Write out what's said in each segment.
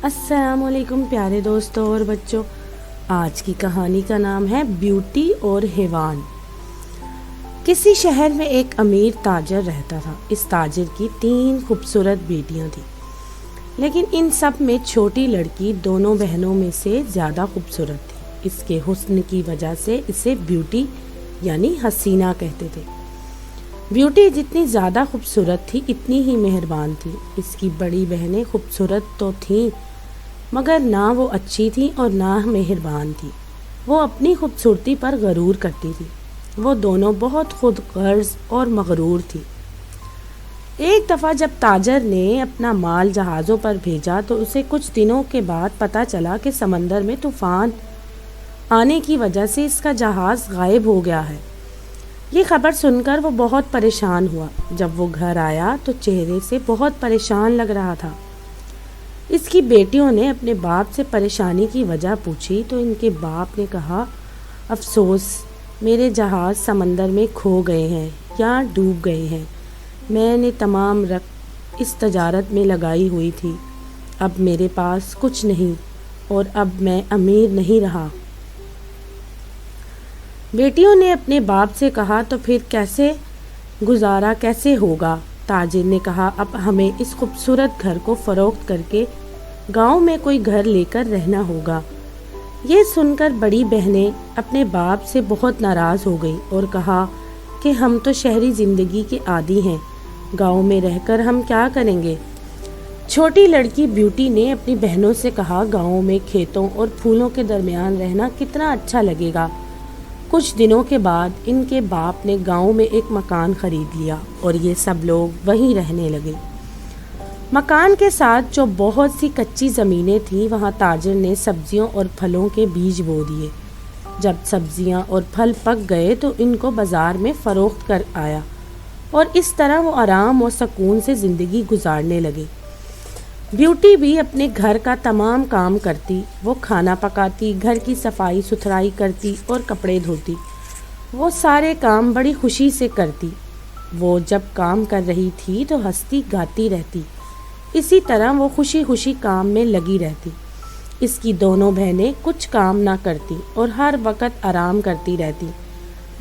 السلام علیکم پیارے دوستوں اور بچوں، آج کی کہانی کا نام ہے بیوٹی اور حیوان۔ کسی شہر میں ایک امیر تاجر رہتا تھا۔ اس تاجر کی 3 خوبصورت بیٹیاں تھیں، لیکن ان سب میں چھوٹی لڑکی دونوں بہنوں میں سے زیادہ خوبصورت تھی۔ اس کے حسن کی وجہ سے اسے بیوٹی یعنی حسینہ کہتے تھے۔ بیوٹی جتنی زیادہ خوبصورت تھی اتنی ہی مہربان تھی۔ اس کی بڑی بہنیں خوبصورت تو تھیں مگر نہ وہ اچھی تھی اور نہ مہربان تھی۔ وہ اپنی خوبصورتی پر غرور کرتی تھی۔ وہ دونوں بہت خود غرض اور مغرور تھی۔ ایک دفعہ جب تاجر نے اپنا مال جہازوں پر بھیجا تو اسے کچھ دنوں کے بعد پتہ چلا کہ سمندر میں طوفان آنے کی وجہ سے اس کا جہاز غائب ہو گیا ہے۔ یہ خبر سن کر وہ بہت پریشان ہوا۔ جب وہ گھر آیا تو چہرے سے بہت پریشان لگ رہا تھا۔ اس کی بیٹیوں نے اپنے باپ سے پریشانی کی وجہ پوچھی تو ان کے باپ نے کہا، افسوس، میرے جہاز سمندر میں کھو گئے ہیں یا ڈوب گئے ہیں۔ میں نے تمام رقم اس تجارت میں لگائی ہوئی تھی۔ اب میرے پاس کچھ نہیں اور اب میں امیر نہیں رہا۔ بیٹیوں نے اپنے باپ سے کہا، تو پھر گزارا کیسے ہوگا؟ تاجر نے کہا، اب ہمیں اس خوبصورت گھر کو فروخت کر کے گاؤں میں کوئی گھر لے کر رہنا ہوگا۔ یہ سن کر بڑی بہنیں اپنے باپ سے بہت ناراض ہو گئی اور کہا کہ ہم تو شہری زندگی کے عادی ہیں، گاؤں میں رہ کر ہم کیا کریں گے؟ چھوٹی لڑکی بیوٹی نے اپنی بہنوں سے کہا، گاؤں میں کھیتوں اور پھولوں کے درمیان رہنا کتنا اچھا لگے گا۔ کچھ دنوں کے بعد ان کے باپ نے گاؤں میں ایک مکان خرید لیا اور یہ سب لوگ وہیں رہنے لگے۔ مکان کے ساتھ جو بہت سی کچی زمینیں تھیں وہاں تاجر نے سبزیوں اور پھلوں کے بیج بو دیے۔ جب سبزیاں اور پھل پک گئے تو ان کو بازار میں فروخت کر آیا اور اس طرح وہ آرام اور سکون سے زندگی گزارنے لگے۔ بیوٹی بھی اپنے گھر کا تمام کام کرتی۔ وہ کھانا پکاتی، گھر کی صفائی ستھرائی کرتی اور کپڑے دھوتی۔ وہ سارے کام بڑی خوشی سے کرتی۔ وہ جب کام کر رہی تھی تو ہنستی گاتی رہتی۔ اسی طرح وہ خوشی خوشی کام میں لگی رہتی۔ اس کی دونوں بہنیں کچھ کام نہ کرتی اور ہر وقت آرام کرتی رہتی۔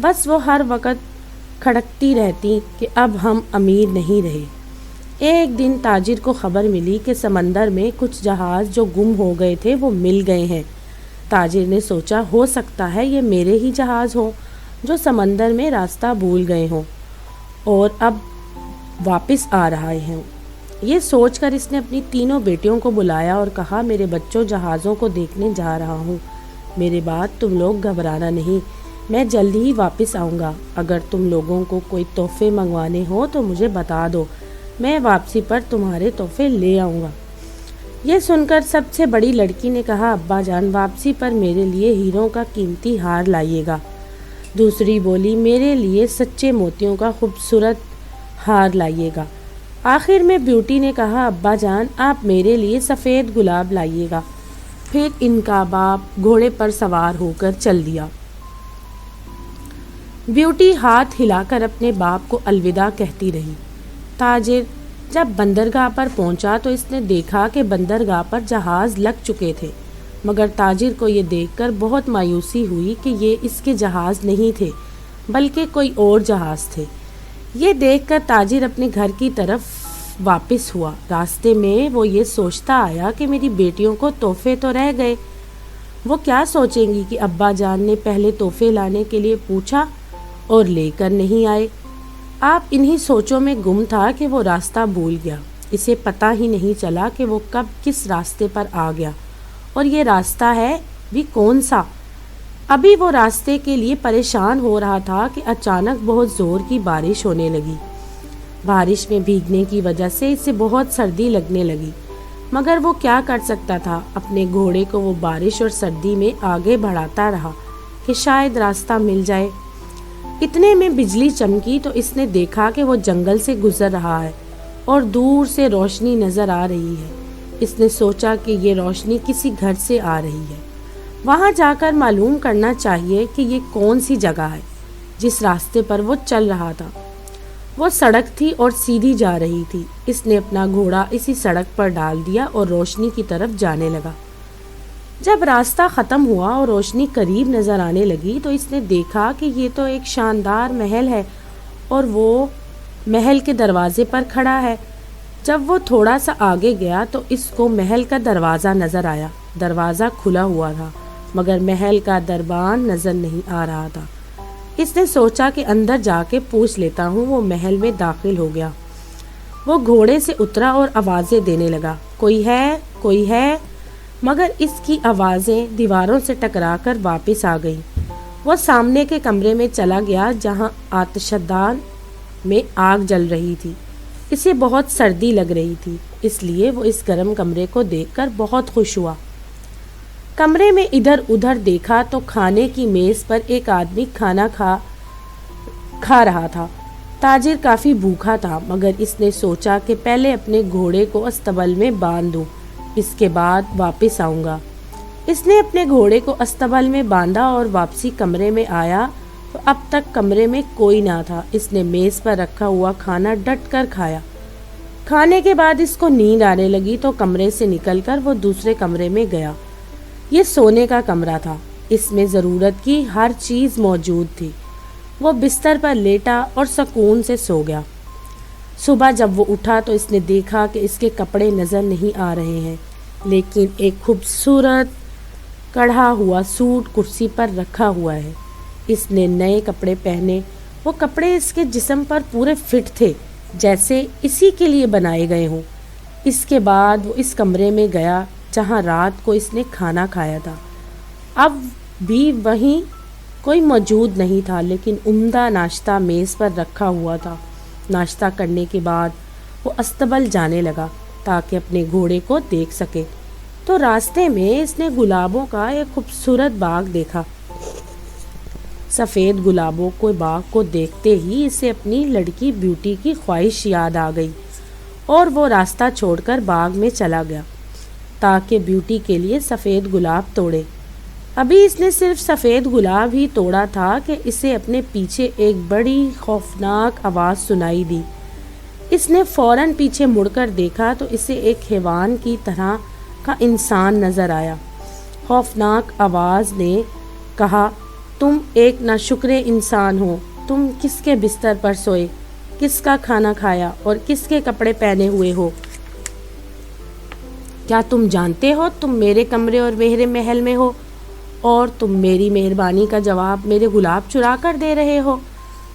بس وہ ہر وقت کھڑکتی رہتی کہ اب ہم امیر نہیں رہے۔ ایک دن تاجر کو خبر ملی کہ سمندر میں کچھ جہاز جو گم ہو گئے تھے وہ مل گئے ہیں۔ تاجر نے سوچا، ہو سکتا ہے یہ میرے ہی جہاز ہوں جو سمندر میں راستہ بھول گئے ہوں اور اب واپس آ رہے ہیں۔ یہ سوچ کر اس نے اپنی تینوں بیٹیوں کو بلایا اور کہا، میرے بچوں، جہازوں کو دیکھنے جا رہا ہوں۔ میرے بعد تم لوگ گھبرانا نہیں، میں جلد ہی واپس آؤں گا۔ اگر تم لوگوں کو کوئی تحفے منگوانے ہو تو مجھے بتا دو، میں واپسی پر تمہارے تحفے لے آؤں گا۔ یہ سن کر سب سے بڑی لڑکی نے کہا، ابا جان، واپسی پر میرے لیے ہیروں کا قیمتی ہار لائیے گا۔ دوسری بولی، میرے لیے سچے موتیوں کا خوبصورت ہار لائیے گا۔ آخر میں بیوٹی نے کہا، ابا جان، آپ میرے لیے سفید گلاب لائیے گا۔ پھر ان کا باپ گھوڑے پر سوار ہو کر چل دیا۔ بیوٹی ہاتھ ہلا کر اپنے باپ کو الوداع کہتی رہی۔ تاجر جب بندرگاہ پر پہنچا تو اس نے دیکھا کہ بندرگاہ پر جہاز لگ چکے تھے، مگر تاجر کو یہ دیکھ کر بہت مایوسی ہوئی کہ یہ اس کے جہاز نہیں تھے بلکہ کوئی اور جہاز تھے۔ یہ دیکھ کر تاجر اپنے گھر کی طرف واپس ہوا۔ راستے میں وہ یہ سوچتا آیا کہ میری بیٹیوں کو تحفے تو رہ گئے، وہ کیا سوچیں گی کہ ابا جان نے پہلے تحفے لانے کے لیے پوچھا اور لے کر نہیں آئے۔ آپ انہی سوچوں میں گم تھا کہ وہ راستہ بھول گیا۔ اسے پتہ ہی نہیں چلا کہ وہ کب کس راستے پر آ گیا اور یہ راستہ ہے بھی کون سا۔ ابھی وہ راستے کے لیے پریشان ہو رہا تھا کہ اچانک بہت زور کی بارش ہونے لگی۔ بارش میں بھیگنے کی وجہ سے اسے بہت سردی لگنے لگی، مگر وہ کیا کر سکتا تھا؟ اپنے گھوڑے کو وہ بارش اور سردی میں آگے بڑھاتا رہا کہ شاید راستہ مل جائے۔ اتنے میں بجلی چمکی تو اس نے دیکھا کہ وہ جنگل سے گزر رہا ہے اور دور سے روشنی نظر آ رہی ہے۔ اس نے سوچا کہ یہ روشنی کسی گھر سے آ رہی ہے، وہاں جا کر معلوم کرنا چاہیے کہ یہ کون سی جگہ ہے جس راستے پر وہ چل رہا تھا۔ وہ سڑک تھی اور سیدھی جا رہی تھی۔ اس نے اپنا گھوڑا اسی سڑک پر ڈال دیا اور روشنی کی طرف جانے لگا۔ جب راستہ ختم ہوا اور روشنی قریب نظر آنے لگی تو اس نے دیکھا کہ یہ تو ایک شاندار محل ہے اور وہ محل کے دروازے پر کھڑا ہے۔ جب وہ تھوڑا سا آگے گیا تو اس کو محل کا دروازہ نظر آیا۔ دروازہ کھلا ہوا تھا مگر محل کا دربان نظر نہیں آ رہا تھا۔ اس نے سوچا کہ اندر جا کے پوچھ لیتا ہوں۔ وہ محل میں داخل ہو گیا۔ وہ گھوڑے سے اترا اور آوازیں دینے لگا، کوئی ہے، کوئی ہے، مگر اس کی آوازیں دیواروں سے ٹکرا کر واپس آ گئیں۔ وہ سامنے کے کمرے میں چلا گیا جہاں آتش دان میں آگ جل رہی تھی۔ اسے بہت سردی لگ رہی تھی، اس لیے وہ اس گرم کمرے کو دیکھ کر بہت خوش ہوا۔ کمرے میں ادھر ادھر دیکھا تو کھانے کی میز پر ایک آدمی کھانا کھا رہا تھا۔ تاجر کافی بھوکا تھا مگر اس نے سوچا کہ پہلے اپنے گھوڑے کو استبل میں باندھ دوں، اس کے بعد واپس آؤں گا۔ اس نے اپنے گھوڑے کو استبل میں باندھا اور واپسی کمرے میں آیا تو اب تک کمرے میں کوئی نہ تھا۔ اس نے میز پر رکھا ہوا کھانا ڈٹ کر کھایا۔ کھانے کے بعد اس کو نیند آنے لگی تو کمرے سے نکل کر وہ دوسرے کمرے میں گیا۔ یہ سونے کا کمرہ تھا، اس میں ضرورت کی ہر چیز موجود تھی۔ وہ بستر پر لیٹا اور سکون سے سو گیا۔ صبح جب وہ اٹھا تو اس نے دیکھا کہ اس کے کپڑے نظر نہیں آ رہے ہیں، لیکن ایک خوبصورت کڑھا ہوا سوٹ کرسی پر رکھا ہوا ہے۔ اس نے نئے کپڑے پہنے۔ وہ کپڑے اس کے جسم پر پورے فٹ تھے، جیسے اسی کے لیے بنائے گئے ہوں۔ اس کے بعد وہ اس کمرے میں گیا جہاں رات کو اس نے کھانا کھایا تھا۔ اب بھی وہیں کوئی موجود نہیں تھا، لیکن عمدہ ناشتہ میز پر رکھا ہوا تھا۔ ناشتہ کرنے کے بعد وہ استبل جانے لگا تاکہ اپنے گھوڑے کو دیکھ سکے تو راستے میں اس نے گلابوں کا ایک خوبصورت باغ دیکھا۔ سفید گلابوں کے باغ کو دیکھتے ہی اسے اپنی لڑکی بیوٹی کی خواہش یاد آ گئی اور وہ راستہ چھوڑ کر باغ میں چلا گیا تاکہ بیوٹی کے لیے سفید گلاب توڑے۔ ابھی اس نے صرف سفید گلاب ہی توڑا تھا کہ اسے اپنے پیچھے ایک بڑی خوفناک آواز سنائی دی۔ اس نے فوراً پیچھے مڑ کر دیکھا تو اسے ایک حیوان کی طرح کا انسان نظر آیا۔ خوفناک آواز نے کہا، تم ایک ناشکر انسان ہو، تم کس کے بستر پر سوئے، کس کا کھانا کھایا اور کس کے کپڑے پہنے ہوئے ہو؟ کیا تم جانتے ہو تم میرے کمرے اور میرے محل میں ہو اور تم میری مہربانی کا جواب میرے گلاب چرا کر دے رہے ہو؟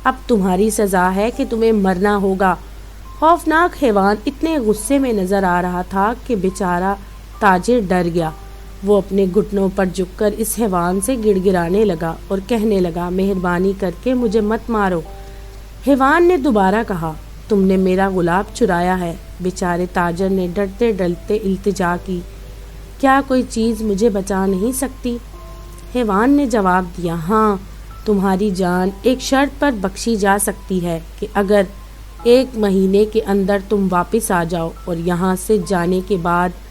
اب تمہاری سزا ہے کہ تمہیں مرنا ہوگا۔ خوفناک حیوان اتنے غصے میں نظر آ رہا تھا کہ بیچارہ تاجر ڈر گیا۔ وہ اپنے گھٹنوں پر جھک کر اس حیوان سے گڑ گڑانے لگا اور کہنے لگا، مہربانی کر کے مجھے مت مارو۔ حیوان نے دوبارہ کہا، تم نے میرا گلاب چرایا ہے۔ بیچارے تاجر نے ڈرتے ڈرتے التجا کی، کیا کوئی چیز مجھے بچا نہیں سکتی؟ حیوان نے جواب دیا، ہاں، تمہاری جان ایک شرط پر بخشی جا سکتی ہے کہ اگر 1 مہینے کے اندر تم واپس آ جاؤ اور یہاں سے جانے کے بعد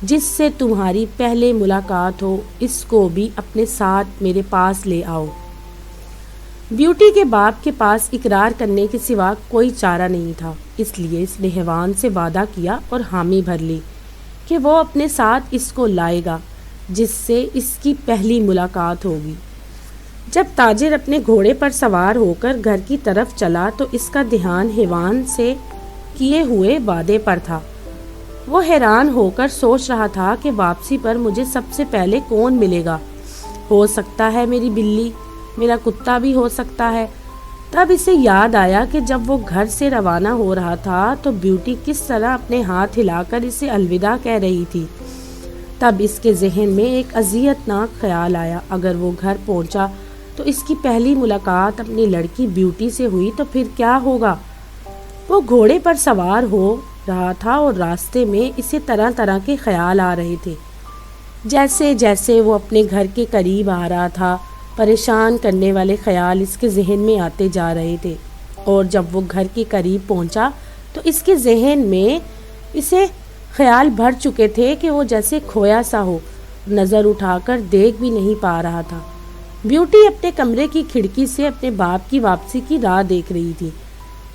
جس سے تمہاری پہلے ملاقات ہو اس کو بھی اپنے ساتھ میرے پاس لے آؤ۔ بیوٹی کے باپ کے پاس اقرار کرنے کے سوا کوئی چارہ نہیں تھا، اس لیے اس نے حیوان سے وعدہ کیا اور حامی بھر لی کہ وہ اپنے ساتھ اس کو لائے گا جس سے اس کی پہلی ملاقات ہوگی۔ جب تاجر اپنے گھوڑے پر سوار ہو کر گھر کی طرف چلا تو اس کا دھیان حیوان سے کیے ہوئے وعدے پر تھا۔ وہ حیران ہو کر سوچ رہا تھا کہ واپسی پر مجھے سب سے پہلے کون ملے گا؟ ہو سکتا ہے میری بلی، میرا کتا بھی ہو سکتا ہے۔ تب اسے یاد آیا کہ جب وہ گھر سے روانہ ہو رہا تھا تو بیوٹی کس طرح اپنے ہاتھ ہلا کر اسے الوداع کہہ رہی تھی۔ تب اس کے ذہن میں ایک اذیت ناک خیال آیا، اگر وہ گھر پہنچا تو اس کی پہلی ملاقات اپنی لڑکی بیوٹی سے ہوئی تو پھر کیا ہوگا؟ وہ گھوڑے پر سوار ہو رہا تھا اور راستے میں اسے طرح طرح کے خیال آ رہے تھے۔ جیسے جیسے وہ اپنے گھر کے قریب آ رہا تھا، پریشان کرنے والے خیال اس کے ذہن میں آتے جا رہے تھے، اور جب وہ گھر کے قریب پہنچا تو اس کے ذہن میں اسے خیال بھر چکے تھے کہ وہ جیسے کھویا سا ہو، نظر اٹھا کر دیکھ بھی نہیں پا رہا تھا۔ بیوٹی اپنے کمرے کی کھڑکی سے اپنے باپ کی واپسی کی راہ دیکھ رہی تھی۔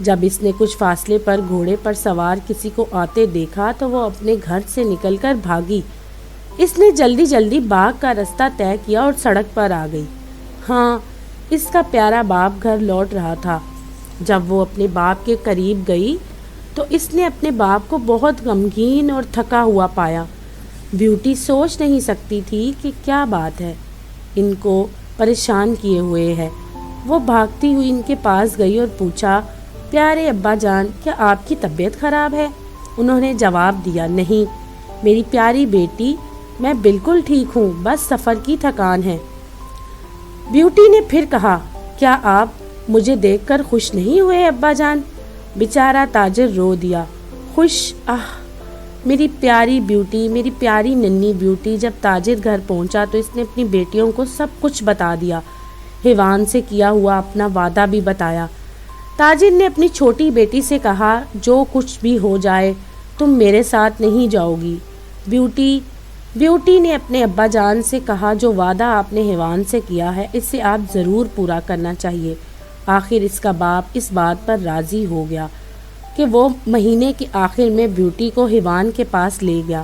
جب اس نے کچھ فاصلے پر گھوڑے پر سوار کسی کو آتے دیکھا تو وہ اپنے گھر سے نکل کر بھاگی۔ اس نے جلدی جلدی باغ کا رستہ طے کیا اور سڑک پر آ گئی۔ ہاں، اس کا پیارا باپ گھر لوٹ رہا تھا۔ جب وہ اپنے باپ کے قریب گئی تو اس نے اپنے باپ کو بہت غمگین اور تھکا ہوا پایا۔ بیوٹی سوچ نہیں سکتی تھی کہ کیا بات ہے، ان کو پریشان کیے ہوئے ہے۔ وہ بھاگتی ہوئی ان کے پاس گئی اور پوچھا، پیارے ابا جان، کیا آپ کی طبیعت خراب ہے؟ انہوں نے جواب دیا، نہیں میری پیاری بیٹی، میں بالکل ٹھیک ہوں، بس سفر کی تھکان ہے۔ بیوٹی نے پھر کہا، کیا آپ مجھے دیکھ کر خوش نہیں ہوئے ابا جان؟ بیچارہ تاجر رو دیا، خوش؟ میری پیاری بیوٹی، میری پیاری ننھی بیوٹی۔ جب تاجر گھر پہنچا تو اس نے اپنی بیٹیوں کو سب کچھ بتا دیا، حیوان سے کیا ہوا اپنا وعدہ بھی بتایا۔ تاجر نے اپنی چھوٹی بیٹی سے کہا، جو کچھ بھی ہو جائے تم میرے ساتھ نہیں جاؤ گی۔ بیوٹی نے اپنے ابا جان سے کہا، جو وعدہ آپ نے حیوان سے کیا ہے اسے آپ ضرور پورا کرنا چاہیے۔ آخر اس کا باپ اس بات پر راضی ہو گیا کہ وہ مہینے کے آخر میں بیوٹی کو حیوان کے پاس لے گیا۔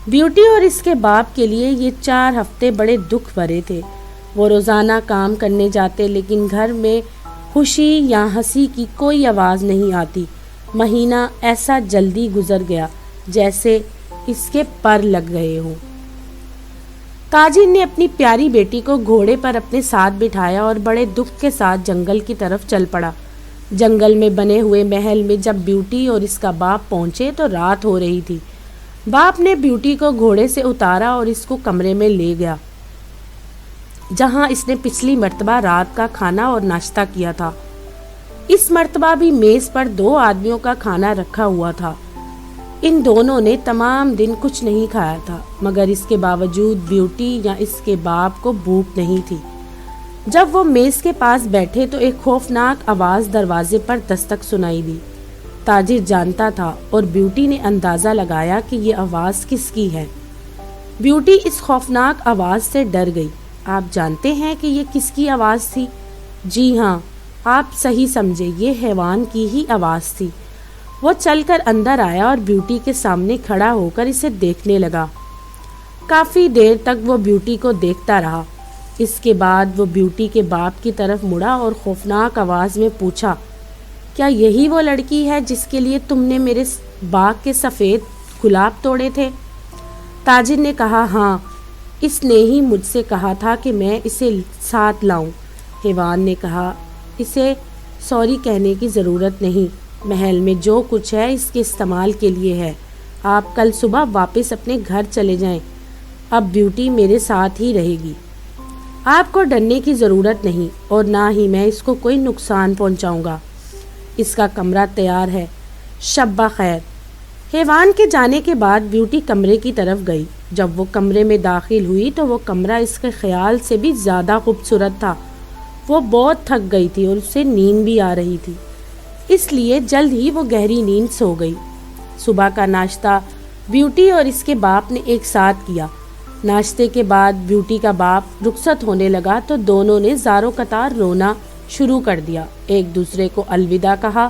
بیوٹی اور اس کے باپ کے لیے یہ 4 ہفتے بڑے دکھ بھرے تھے۔ وہ روزانہ کام کرنے جاتے لیکن گھر میں خوشی یا ہنسی کی کوئی آواز نہیں آتی۔ مہینہ ایسا جلدی گزر گیا جیسے اس کے پر لگ گئے ہوں۔ تاجر نے اپنی پیاری بیٹی کو گھوڑے پر اپنے ساتھ بٹھایا اور بڑے دکھ کے ساتھ جنگل کی طرف چل پڑا۔ جنگل میں بنے ہوئے محل میں جب بیوٹی اور اس کا باپ پہنچے تو رات ہو رہی تھی۔ باپ نے بیوٹی کو گھوڑے سے اتارا اور اس کو کمرے میں لے گیا جہاں اس نے پچھلی مرتبہ رات کا کھانا اور ناشتہ کیا تھا۔ اس مرتبہ بھی میز پر 2 آدمیوں کا کھانا رکھا ہوا تھا۔ ان دونوں نے تمام دن کچھ نہیں کھایا تھا، مگر اس کے باوجود بیوٹی یا اس کے باپ کو بھوک نہیں تھی۔ جب وہ میز کے پاس بیٹھے تو ایک خوفناک آواز دروازے پر دستک سنائی دی۔ تاجر جانتا تھا اور بیوٹی نے اندازہ لگایا کہ یہ آواز کس کی ہے۔ بیوٹی اس خوفناک آواز سے ڈر گئی۔ آپ جانتے ہیں کہ یہ کس کی آواز تھی؟ جی ہاں، آپ صحیح سمجھے، یہ حیوان کی ہی آواز تھی۔ وہ چل کر اندر آیا اور بیوٹی کے سامنے کھڑا ہو کر اسے دیکھنے لگا۔ کافی دیر تک وہ بیوٹی کو دیکھتا رہا۔ اس کے بعد وہ بیوٹی کے باپ کی طرف مڑا اور خوفناک آواز میں پوچھا، کیا یہی وہ لڑکی ہے جس کے لیے تم نے میرے باغ کے سفید گلاب توڑے تھے؟ تاجر نے کہا، ہاں، اس نے ہی مجھ سے کہا تھا کہ میں اسے ساتھ لاؤں۔ حیوان نے کہا، اسے سوری کہنے کی ضرورت نہیں، محل میں جو کچھ ہے اس کے استعمال کے لیے ہے۔ آپ کل صبح واپس اپنے گھر چلے جائیں، اب بیوٹی میرے ساتھ ہی رہے گی۔ آپ کو ڈرنے کی ضرورت نہیں اور نہ ہی میں اس کو کوئی نقصان پہنچاؤں گا۔ اس کا کمرہ تیار ہے، شب بخیر۔ حیوان کے جانے کے بعد بیوٹی کمرے کی طرف گئی۔ جب وہ کمرے میں داخل ہوئی تو وہ کمرہ اس کے خیال سے بھی زیادہ خوبصورت تھا۔ وہ بہت تھک گئی تھی اور اسے نیند بھی آ رہی تھی، اس لیے جلد ہی وہ گہری نیند سو گئی۔ صبح کا ناشتہ بیوٹی اور اس کے باپ نے ایک ساتھ کیا۔ ناشتے کے بعد بیوٹی کا باپ رخصت ہونے لگا تو دونوں نے زاروں قطار رونا شروع کر دیا، ایک دوسرے کو الوداع کہا۔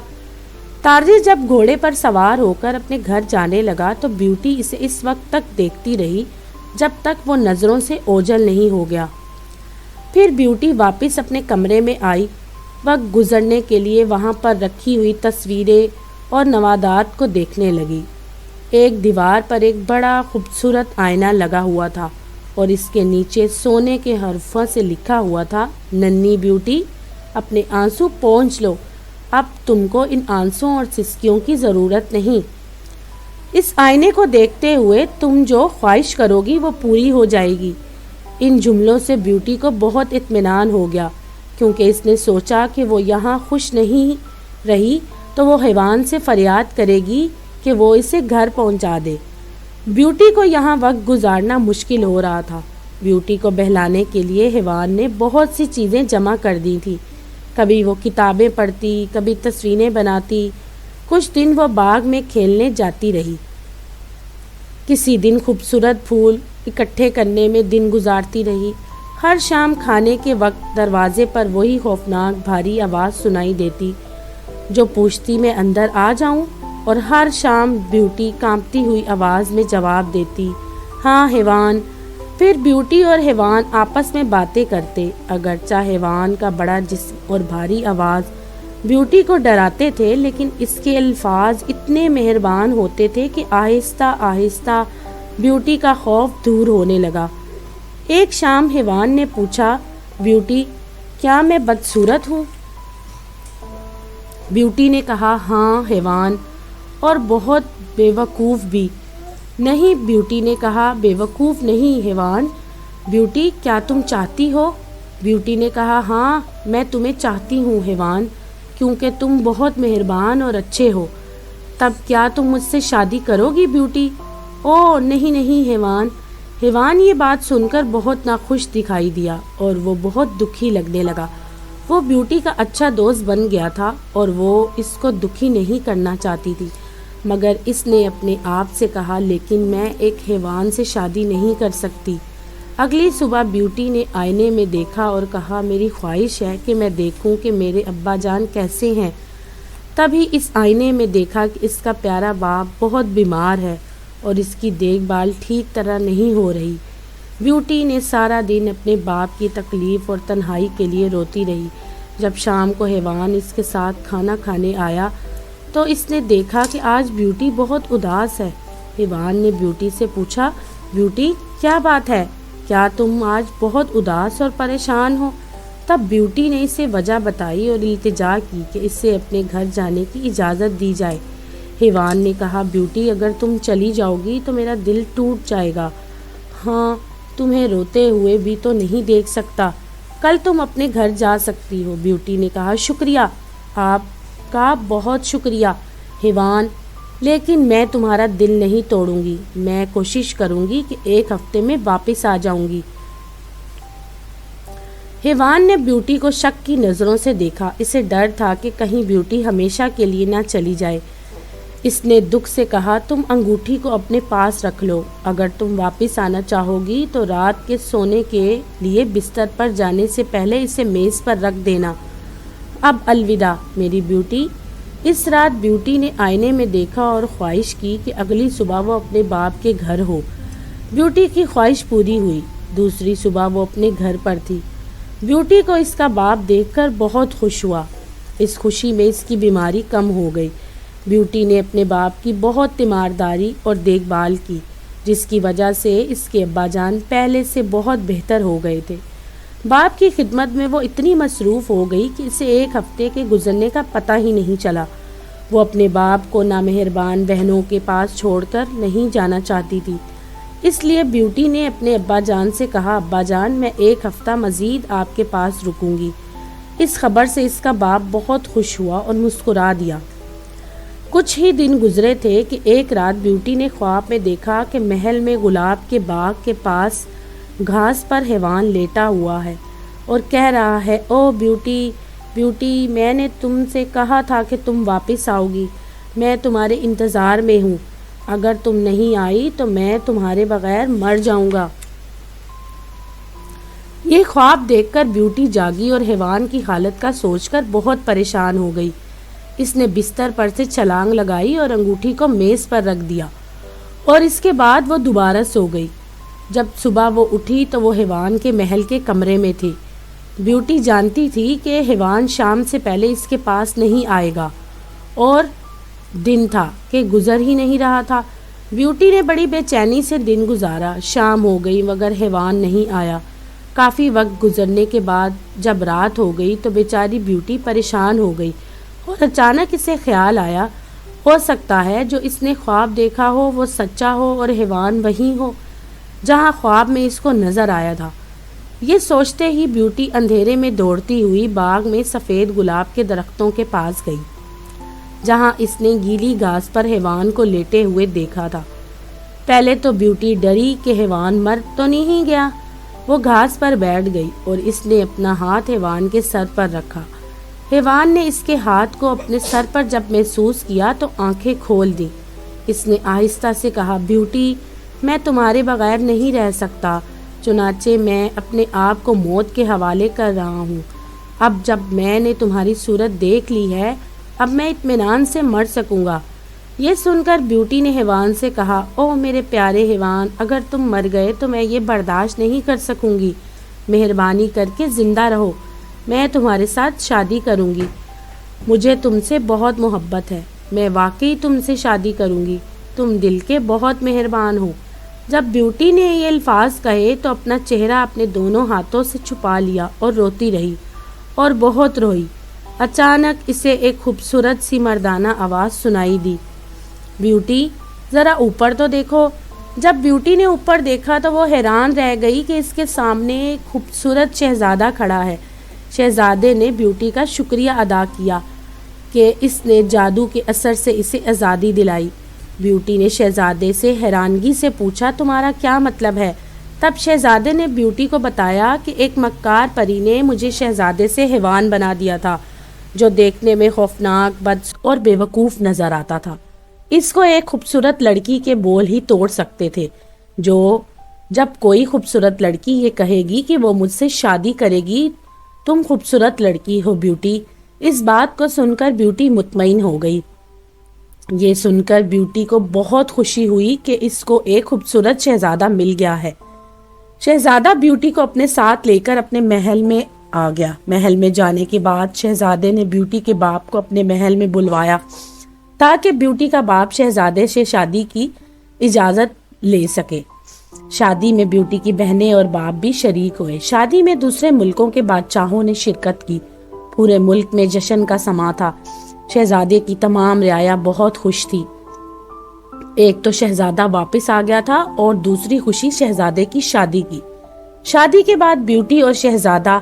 تاجر جب گھوڑے پر سوار ہو کر اپنے گھر جانے لگا تو بیوٹی اسے اس وقت تک دیکھتی رہی جب تک وہ نظروں سے اوجھل نہیں ہو گیا۔ پھر بیوٹی واپس اپنے کمرے میں آئی۔ وقت گزرنے کے لیے وہاں پر رکھی ہوئی تصویریں اور نوادرات کو دیکھنے لگی۔ ایک دیوار پر ایک بڑا خوبصورت آئینہ لگا ہوا تھا اور اس کے نیچے سونے کے حرفوں سے لکھا ہوا تھا، ننھی بیوٹی، اپنے آنسو پونچھ لو، اب تم کو ان آنسوں اور سسکیوں کی ضرورت نہیں۔ اس آئینے کو دیکھتے ہوئے تم جو خواہش کرو گی وہ پوری ہو جائے گی۔ ان جملوں سے بیوٹی کو بہت اطمینان ہو گیا، کیونکہ اس نے سوچا کہ وہ یہاں خوش نہیں رہی تو وہ حیوان سے فریاد کرے گی کہ وہ اسے گھر پہنچا دے۔ بیوٹی کو یہاں وقت گزارنا مشکل ہو رہا تھا۔ بیوٹی کو بہلانے کے لیے حیوان نے بہت سی چیزیں جمع کر دی تھی۔ کبھی وہ کتابیں پڑھتی، کبھی تصویریں بناتی۔ کچھ دن وہ باغ میں کھیلنے جاتی رہی۔ کسی دن خوبصورت پھول اکٹھے کرنے میں دن گزارتی رہی۔ ہر شام کھانے کے وقت دروازے پر وہی خوفناک بھاری آواز سنائی دیتی، جو پوچھتی میں اندر آ جاؤں؟ اور ہر شام بیوٹی کانپتی ہوئی آواز میں جواب دیتی، ہاں حیوان۔ پھر بیوٹی اور حیوان آپس میں باتیں کرتے، اگرچہ حیوان کا بڑا جسم اور بھاری آواز بیوٹی کو ڈراتے تھے، لیکن اس کے الفاظ اتنے مہربان ہوتے تھے کہ آہستہ آہستہ بیوٹی کا خوف دور ہونے لگا۔ ایک شام حیوان نے پوچھا، بیوٹی کیا میں بدصورت ہوں؟ بیوٹی نے کہا، ہاں حیوان، اور بہت بے وقوف بھی۔ نہیں، بیوٹی نے کہا، بے وقوف نہیں حیوان۔ بیوٹی کیا تم چاہتی ہو؟ بیوٹی نے کہا، ہاں میں تمہیں چاہتی ہوں حیوان، کیونکہ تم بہت مہربان اور اچھے ہو۔ تب کیا تم مجھ سے شادی کرو گی بیوٹی؟ اوہ نہیں نہیں حیوان۔ حیوان یہ بات سن کر بہت ناخوش دکھائی دیا اور وہ بہت دکھی لگنے لگا۔ وہ بیوٹی کا اچھا دوست بن گیا تھا اور وہ اس کو دکھی نہیں کرنا چاہتی تھی، مگر اس نے اپنے آپ سے کہا، لیکن میں ایک حیوان سے شادی نہیں کر سکتی۔ اگلی صبح بیوٹی نے آئینے میں دیکھا اور کہا، میری خواہش ہے کہ میں دیکھوں کہ میرے ابا جان کیسے ہیں۔ تبھی اس آئینے میں دیکھا کہ اس کا پیارا باپ بہت بیمار ہے اور اس کی دیکھ بھال ٹھیک طرح نہیں ہو رہی۔ بیوٹی نے سارا دن اپنے باپ کی تکلیف اور تنہائی کے لیے روتی رہی۔ جب شام کو حیوان اس کے ساتھ کھانا کھانے آیا تو اس نے دیکھا کہ آج بیوٹی بہت اداس ہے۔ حیوان نے بیوٹی سے پوچھا، بیوٹی کیا بات ہے؟ کیا تم آج بہت اداس اور پریشان ہو؟ تب بیوٹی نے اسے وجہ بتائی اور التجا کی کہ اسے اپنے گھر جانے کی اجازت دی جائے۔ حیوان نے کہا، بیوٹی اگر تم چلی جاؤ گی تو میرا دل ٹوٹ جائے گا۔ ہاں، تمہیں روتے ہوئے بھی تو نہیں دیکھ سکتا، کل تم اپنے گھر جا سکتی ہو۔ بیوٹی نے کہا، شکریہ، آپ کا بہت شکریہ حیوان، لیکن میں تمہارا دل نہیں توڑوں گی۔ میں کوشش کروں گی کہ ایک ہفتے میں واپس آ جاؤں گی۔ حیوان نے بیوٹی کو شک کی نظروں سے دیکھا۔ اسے ڈر تھا کہ کہیں بیوٹی ہمیشہ کے لیے نہ چلی جائے۔ اس نے دکھ سے کہا، تم انگوٹھی کو اپنے پاس رکھ لو۔ اگر تم واپس آنا چاہو گی تو رات کے سونے کے لیے بستر پر جانے سے پہلے اسے میز پر رکھ دینا۔ اب الوداع میری بیوٹی۔ اس رات بیوٹی نے آئینے میں دیکھا اور خواہش کی کہ اگلی صبح وہ اپنے باپ کے گھر ہو۔ بیوٹی کی خواہش پوری ہوئی۔ دوسری صبح وہ اپنے گھر پر تھی۔ بیوٹی کو اس کا باپ دیکھ کر بہت خوش ہوا۔ اس خوشی میں اس کی بیماری کم ہو گئی۔ بیوٹی نے اپنے باپ کی بہت تیمارداری اور دیکھ بھال کی، جس کی وجہ سے اس کے ابا جان پہلے سے بہت بہتر ہو گئے تھے۔ باپ کی خدمت میں وہ اتنی مصروف ہو گئی کہ اسے ایک ہفتے کے گزرنے کا پتہ ہی نہیں چلا۔ وہ اپنے باپ کو نامہربان بہنوں کے پاس چھوڑ کر نہیں جانا چاہتی تھی، اس لیے بیوٹی نے اپنے ابا جان سے کہا، ابا جان میں ایک ہفتہ مزید آپ کے پاس رکوں گی۔ اس خبر سے اس کا باپ بہت خوش ہوا اور مسکرا دیا۔ کچھ ہی دن گزرے تھے کہ ایک رات بیوٹی نے خواب میں دیکھا کہ محل میں گلاب کے باغ کے پاس گھاس پر حیوان لیٹا ہوا ہے اور کہہ رہا ہے، او بیوٹی بیوٹی، میں نے تم سے کہا تھا کہ تم واپس آؤ گی۔ میں تمہارے انتظار میں ہوں۔ اگر تم نہیں آئی تو میں تمہارے بغیر مر جاؤں گا۔ یہ خواب دیکھ کر بیوٹی جاگی اور حیوان کی حالت کا سوچ کر بہت پریشان ہو گئی۔ اس نے بستر پر سے چھلانگ لگائی اور انگوٹھی کو میز پر رکھ دیا اور اس کے بعد وہ دوبارہ سو گئی۔ جب صبح وہ اٹھی تو وہ حیوان کے محل کے کمرے میں تھی۔ بیوٹی جانتی تھی کہ حیوان شام سے پہلے اس کے پاس نہیں آئے گا اور دن تھا کہ گزر ہی نہیں رہا تھا۔ بیوٹی نے بڑی بے چینی سے دن گزارا۔ شام ہو گئی مگر حیوان نہیں آیا۔ کافی وقت گزرنے کے بعد جب رات ہو گئی تو بیچاری بیوٹی پریشان ہو گئی اور اچانک اسے خیال آیا، ہو سکتا ہے جو اس نے خواب دیکھا ہو وہ سچا ہو اور حیوان وہیں ہو جہاں خواب میں اس کو نظر آیا تھا۔ یہ سوچتے ہی بیوٹی اندھیرے میں دوڑتی ہوئی باغ میں سفید گلاب کے درختوں کے پاس گئی، جہاں اس نے گیلی گھاس پر حیوان کو لیٹے ہوئے دیکھا تھا۔ پہلے تو بیوٹی ڈری کہ حیوان مر تو نہیں گیا۔ وہ گھاس پر بیٹھ گئی اور اس نے اپنا ہاتھ حیوان کے سر پر رکھا۔ حیوان نے اس کے ہاتھ کو اپنے سر پر جب محسوس کیا تو آنکھیں کھول دی۔ اس نے آہستہ سے کہا، بیوٹی میں تمہارے بغیر نہیں رہ سکتا، چنانچہ میں اپنے آپ کو موت کے حوالے کر رہا ہوں۔ اب جب میں نے تمہاری صورت دیکھ لی ہے اب میں اطمینان سے مر سکوں گا۔ یہ سن کر بیوٹی نے حیوان سے کہا، او میرے پیارے حیوان، اگر تم مر گئے تو میں یہ برداشت نہیں کر سکوں گی۔ مہربانی کر کے زندہ رہو، میں تمہارے ساتھ شادی کروں گی۔ مجھے تم سے بہت محبت ہے، میں واقعی تم سے شادی کروں گی، تم دل کے بہت مہربان ہو۔ جب بیوٹی نے یہ الفاظ کہے تو اپنا چہرہ اپنے دونوں ہاتھوں سے چھپا لیا اور روتی رہی اور بہت روئی۔ اچانک اسے ایک خوبصورت سی مردانہ آواز سنائی دی، بیوٹی ذرا اوپر تو دیکھو۔ جب بیوٹی نے اوپر دیکھا تو وہ حیران رہ گئی کہ اس کے سامنے ایک خوبصورت شہزادہ کھڑا ہے۔ شہزادے نے بیوٹی کا شکریہ ادا کیا کہ اس نے جادو کے اثر سے اسے آزادی دلائی۔ بیوٹی نے شہزادے سے حیرانگی سے پوچھا، تمہارا کیا مطلب ہے؟ تب شہزادے نے بیوٹی کو بتایا کہ ایک مکار پری نے مجھے شہزادے سے حیوان بنا دیا تھا جو دیکھنے میں خوفناک، بد اور بے وقوف نظر آتا تھا۔ اس کو ایک خوبصورت لڑکی کے بول ہی توڑ سکتے تھے۔ جب کوئی خوبصورت لڑکی یہ کہے گی کہ وہ مجھ سے شادی کرے گی، تم خوبصورت لڑکی ہو بیوٹی۔ اس بات کو سن کر بیوٹی مطمئن ہو گئی۔ یہ سن کر بیوٹی کو بہت خوشی ہوئی کہ اس کو ایک خوبصورت شہزادہ مل گیا ہے۔ شہزادہ بیوٹی کو اپنے ساتھ لے کر اپنے محل میں آ گیا۔ محل میں جانے کے بعد شہزادے نے بیوٹی کے باپ کو اپنے محل میں بلوایا تاکہ بیوٹی کا باپ شہزادے سے شادی کی اجازت لے سکے۔ شادی میں بیوٹی کی بہنیں اور باپ بھی شریک ہوئے۔ شادی میں دوسرے ملکوں کے بادشاہوں نے شرکت کی۔ پورے ملک میں جشن کا سما تھا۔ شہزادے کی تمام رعایا بہت خوش تھی۔ ایک تو شہزادہ واپس آ گیا تھا اور دوسری خوشی شہزادے کی شادی کی۔ شادی کے بعد بیوٹی اور شہزادہ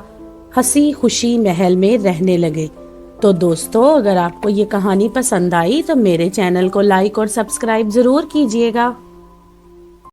ہنسی خوشی محل میں رہنے لگے۔ تو دوستو، اگر آپ کو یہ کہانی پسند آئی تو میرے چینل کو لائک اور سبسکرائب ضرور کیجیے گا۔